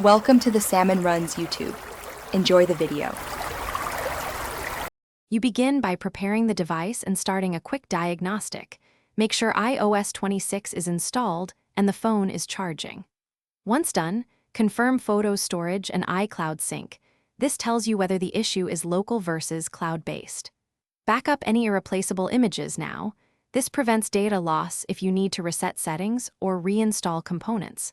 Welcome to the Salmon Runs YouTube. Enjoy the video. You begin by preparing the device and starting a quick diagnostic. Make sure iOS 26 is installed and the phone is charging. Once done, confirm photo storage and iCloud sync. This tells you whether the issue is local versus cloud-based. Back up any irreplaceable images now. This prevents data loss if you need to reset settings or reinstall components.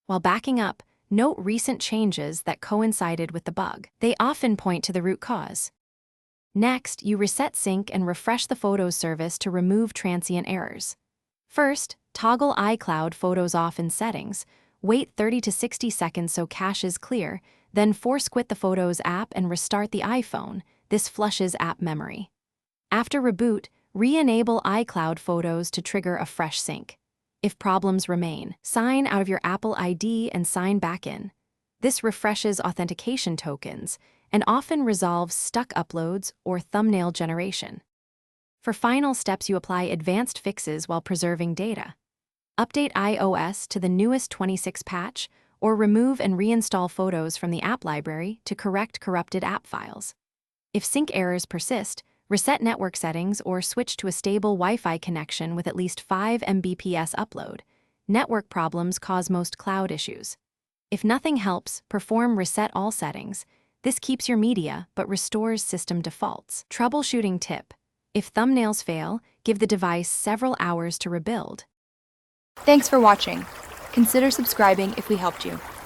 While backing up, note recent changes that coincided with the bug. They often point to the root cause. Next, you reset sync and refresh the Photos service to remove transient errors. First, toggle iCloud Photos off in Settings. Wait 30 to 60 seconds so cache is clear, then force quit the Photos app and restart the iPhone. This flushes app memory. After reboot, re-enable iCloud Photos to trigger a fresh sync. If problems remain, sign out of your Apple ID and sign back in. This refreshes authentication tokens and often resolves stuck uploads or thumbnail generation. For final steps, you apply advanced fixes while preserving data. Update iOS to the newest 26 patch or remove and reinstall Photos from the app library to correct corrupted app files. If sync errors persist, reset network settings or switch to a stable Wi-Fi connection with at least 5 Mbps upload. Network problems cause most cloud issues. If nothing helps, perform reset all settings. This keeps your media but restores system defaults. Troubleshooting tip: if thumbnails fail, give the device several hours to rebuild. Thanks for watching. Consider subscribing if we helped you.